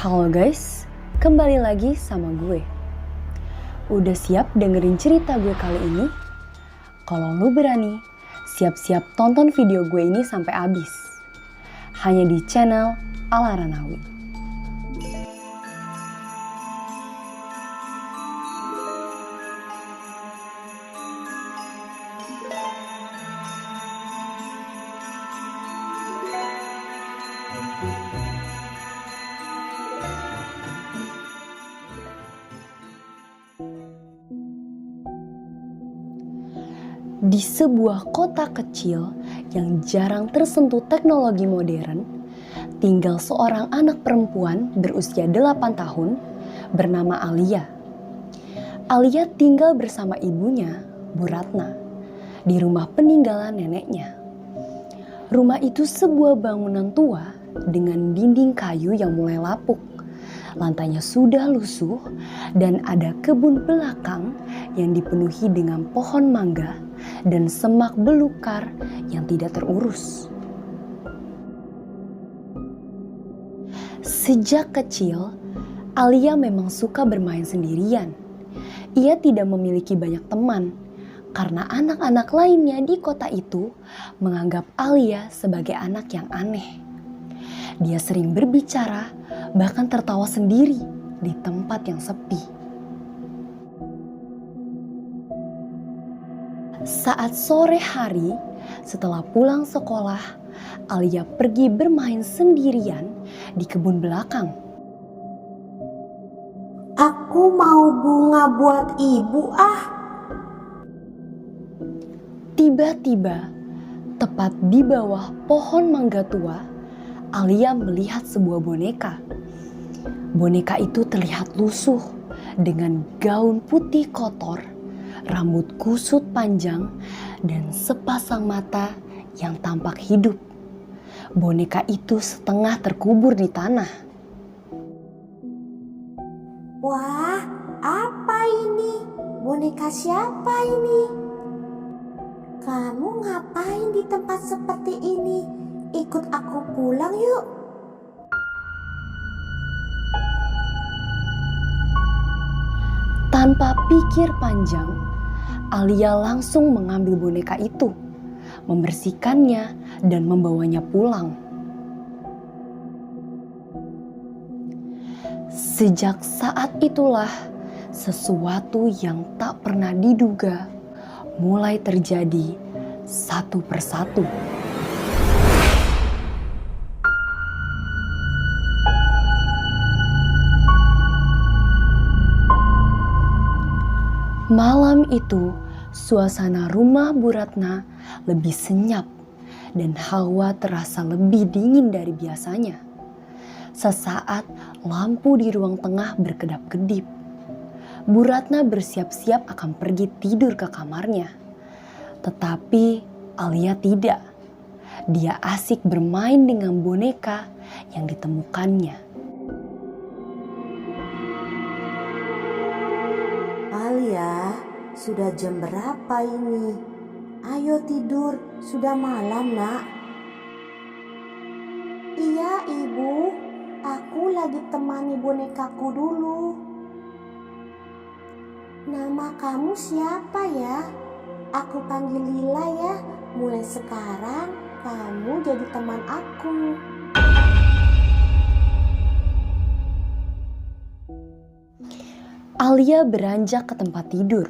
Halo guys, kembali lagi sama gue. Udah siap dengerin cerita gue kali ini? Kalau lu berani, siap-siap tonton video gue ini sampai habis. Hanya di channel Ala Ranawi. Di sebuah kota kecil yang jarang tersentuh teknologi modern, tinggal seorang anak perempuan berusia 8 tahun bernama Alia. Alia tinggal bersama ibunya, Bu Ratna, di rumah peninggalan neneknya. Rumah itu sebuah bangunan tua dengan dinding kayu yang mulai lapuk. Lantainya sudah lusuh dan ada kebun belakang yang dipenuhi dengan pohon mangga dan semak belukar yang tidak terurus. Sejak kecil, Alia memang suka bermain sendirian. Ia tidak memiliki banyak teman karena anak-anak lainnya di kota itu menganggap Alia sebagai anak yang aneh. Dia sering berbicara, bahkan tertawa sendiri di tempat yang sepi. Saat sore hari, setelah pulang sekolah, Alia pergi bermain sendirian di kebun belakang. Aku mau bunga buat ibu Tiba-tiba, tepat di bawah pohon mangga tua, Alia melihat sebuah boneka. Boneka itu terlihat lusuh dengan gaun putih kotor, rambut kusut panjang, dan sepasang mata yang tampak hidup. Boneka itu setengah terkubur di tanah. Wah, apa ini? Boneka siapa ini? Kamu ngapain di tempat seperti ini? Ikut aku pulang yuk. Tanpa pikir panjang, Alia langsung mengambil boneka itu, membersihkannya dan membawanya pulang. Sejak saat itulah, sesuatu yang tak pernah diduga mulai terjadi satu persatu. Malam itu, suasana rumah Bu Ratna lebih senyap dan hawa terasa lebih dingin dari biasanya. Sesaat lampu di ruang tengah berkedap-kedip. Bu Ratna bersiap-siap akan pergi tidur ke kamarnya. Tetapi Alia tidak. Dia asik bermain dengan boneka yang ditemukannya. Alia, sudah jam berapa ini? Ayo tidur, sudah malam nak. Iya ibu, aku lagi temani bonekaku dulu. Nama kamu siapa ya? Aku panggil Lila ya. Mulai sekarang kamu jadi teman aku. Alia beranjak ke tempat tidur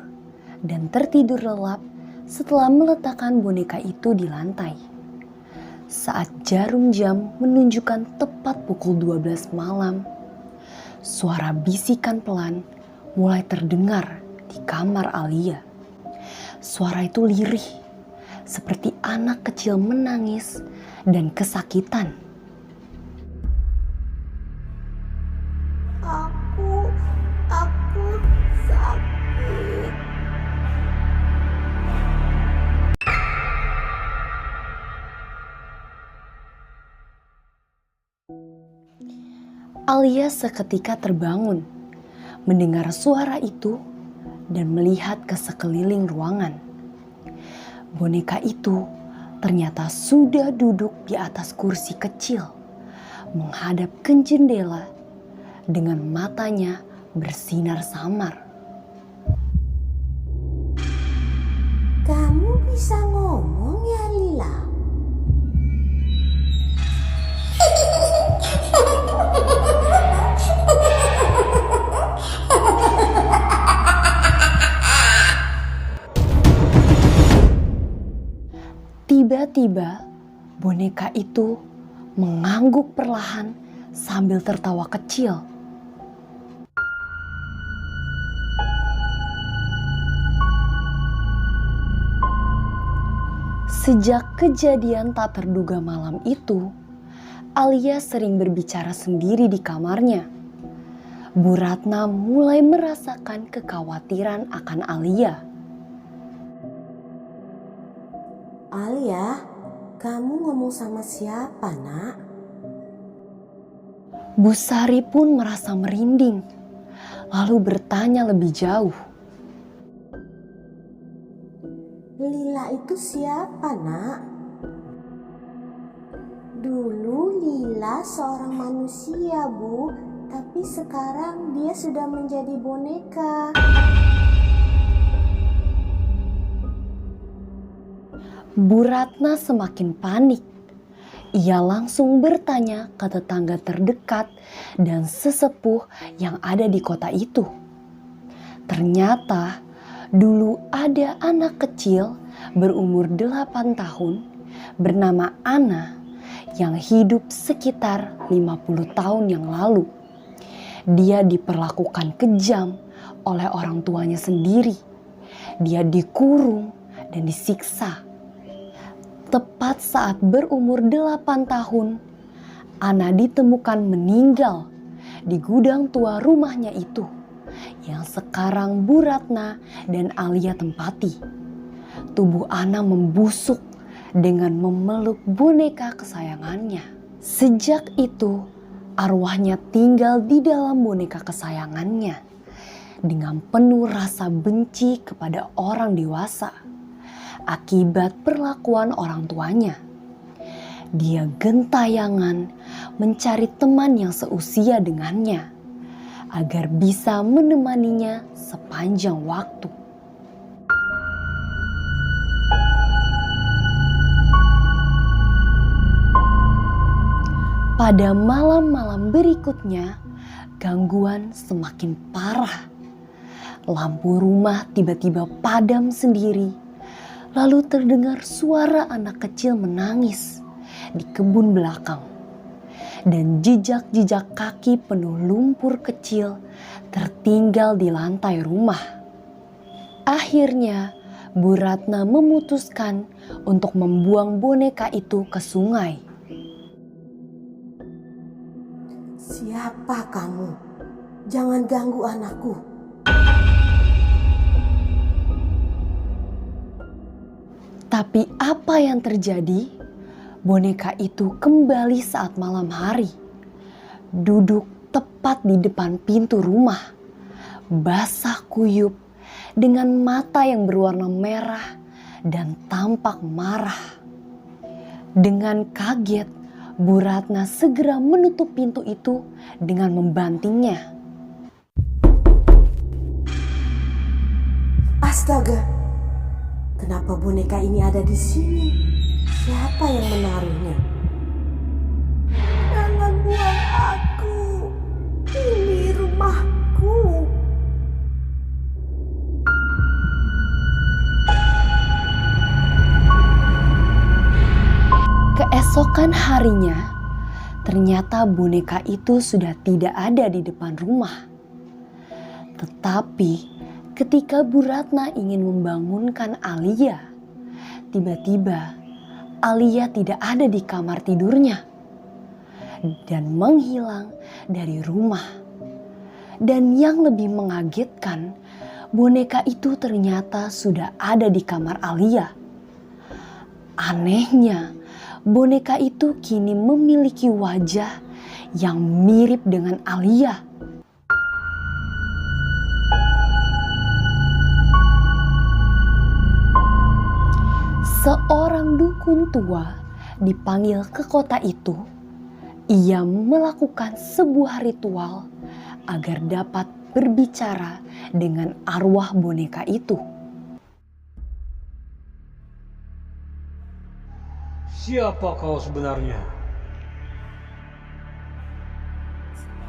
dan tertidur lelap setelah meletakkan boneka itu di lantai. Saat jarum jam menunjukkan tepat pukul 12 malam, suara bisikan pelan mulai terdengar di kamar Alia. Suara itu lirih, seperti anak kecil menangis dan kesakitan. Aku sakit. Alia seketika terbangun, mendengar suara itu dan melihat ke sekeliling ruangan. Boneka itu ternyata sudah duduk di atas kursi kecil, menghadap ke jendela dengan matanya bersinar samar. Kamu bisa ngomong ya, Lila? Tiba-tiba boneka itu mengangguk perlahan sambil tertawa kecil. Sejak kejadian tak terduga malam itu, Alia sering berbicara sendiri di kamarnya. Bu Ratna mulai merasakan kekhawatiran akan Alia. Alia, kamu ngomong sama siapa, Nak? Bu Sari pun merasa merinding, lalu bertanya lebih jauh. Lila itu siapa, Nak? Dulu Lila seorang manusia, Bu, tapi sekarang dia sudah menjadi boneka. Bu Ratna semakin panik. Ia langsung bertanya ke tetangga terdekat dan sesepuh yang ada di kota itu. Ternyata dulu ada anak kecil berumur 8 tahun bernama Ana yang hidup sekitar 50 tahun yang lalu. Dia diperlakukan kejam oleh orang tuanya sendiri. Dia dikurung dan disiksa. Tepat saat berumur 8 tahun, Ana ditemukan meninggal di gudang tua rumahnya itu yang sekarang Bu Ratna dan Alia tempati. Tubuh Ana membusuk dengan memeluk boneka kesayangannya. Sejak itu, arwahnya tinggal di dalam boneka kesayangannya dengan penuh rasa benci kepada orang dewasa. Akibat perlakuan orang tuanya, dia gentayangan mencari teman yang seusia dengannya agar bisa menemaninya sepanjang waktu. Pada malam-malam berikutnya, gangguan semakin parah. Lampu rumah tiba-tiba padam sendiri. Lalu terdengar suara anak kecil menangis di kebun belakang. Dan jejak-jejak kaki penuh lumpur kecil tertinggal di lantai rumah. Akhirnya Bu Ratna memutuskan untuk membuang boneka itu ke sungai. Siapa kamu? Jangan ganggu anakku. Tapi apa yang terjadi? Boneka itu kembali saat malam hari. Duduk tepat di depan pintu rumah. Basah kuyup dengan mata yang berwarna merah dan tampak marah. Dengan kaget, Bu Ratna segera menutup pintu itu dengan membantingnya. Astaga! Kenapa boneka ini ada di sini? Siapa yang menaruhnya? Jangan buang aku. Ini rumahku. Keesokan harinya, ternyata boneka itu sudah tidak ada di depan rumah. Tetapi ketika Bu Ratna ingin membangunkan Alia, tiba-tiba Alia tidak ada di kamar tidurnya dan menghilang dari rumah. Dan yang lebih mengagetkan, boneka itu ternyata sudah ada di kamar Alia. Anehnya, boneka itu kini memiliki wajah yang mirip dengan Alia. Seorang dukun tua dipanggil ke kota itu. Ia melakukan sebuah ritual agar dapat berbicara dengan arwah boneka itu. Siapa kau sebenarnya?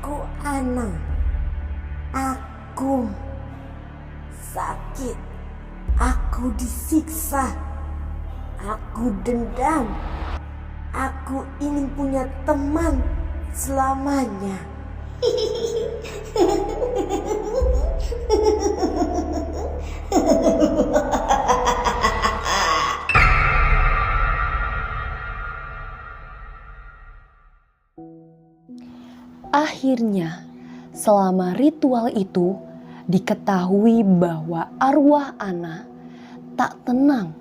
Ku Ana. Aku sakit. Aku disiksa. Aku dendam. Aku ingin punya teman selamanya. Akhirnya, selama ritual itu diketahui bahwa arwah Ana tak tenang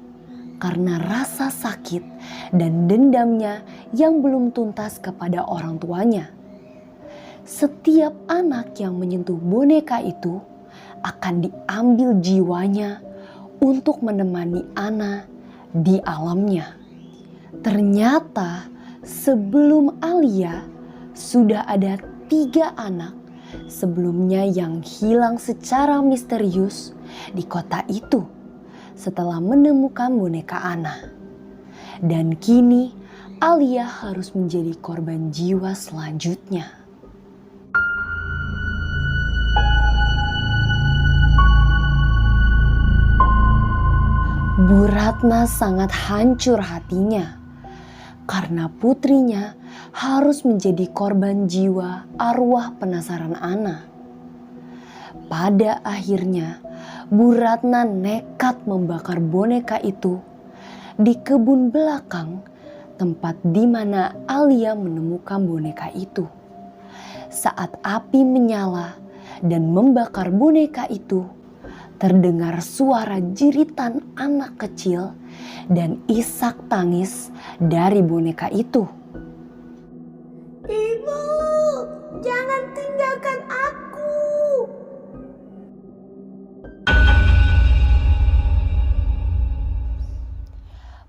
karena rasa sakit dan dendamnya yang belum tuntas kepada orang tuanya. Setiap anak yang menyentuh boneka itu akan diambil jiwanya untuk menemani Ana di alamnya. Ternyata sebelum Alia sudah ada 3 anak sebelumnya yang hilang secara misterius di kota itu setelah menemukan boneka Ana. Dan kini Alia harus menjadi korban jiwa selanjutnya. Bu Ratna sangat hancur hatinya karena putrinya harus menjadi korban jiwa arwah penasaran Ana. Pada akhirnya, Bu Ratna nekat membakar boneka itu di kebun belakang tempat di mana Alia menemukan boneka itu. Saat api menyala dan membakar boneka itu, terdengar suara jeritan anak kecil dan isak tangis dari boneka itu. Ibu, jangan tinggalkan aku.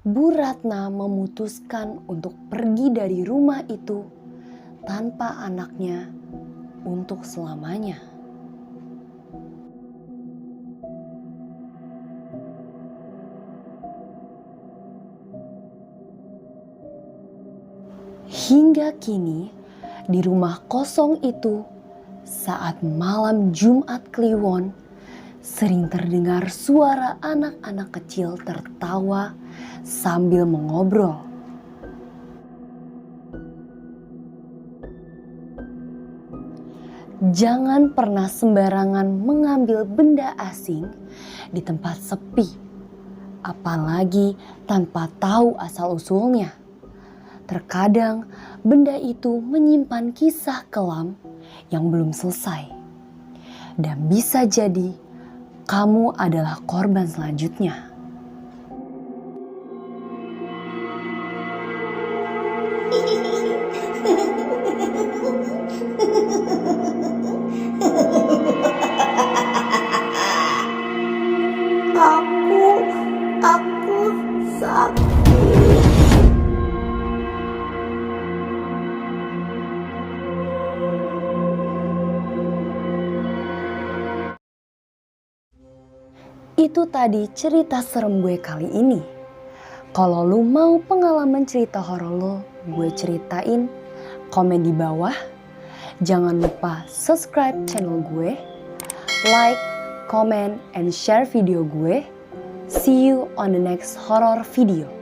Bu Ratna memutuskan untuk pergi dari rumah itu tanpa anaknya untuk selamanya. Hingga kini di rumah kosong itu saat malam Jumat Kliwon sering terdengar suara anak-anak kecil tertawa sambil mengobrol. Jangan pernah sembarangan mengambil benda asing di tempat sepi, apalagi tanpa tahu asal-usulnya. Terkadang benda itu menyimpan kisah kelam yang belum selesai. Dan bisa jadi kamu adalah korban selanjutnya. Aku sakit. Itu tadi cerita serem gue kali ini. Kalau lu mau pengalaman cerita horor lo gue ceritain, komen di bawah. Jangan lupa subscribe channel gue, like, comment, and share video gue. See you on the next horror video.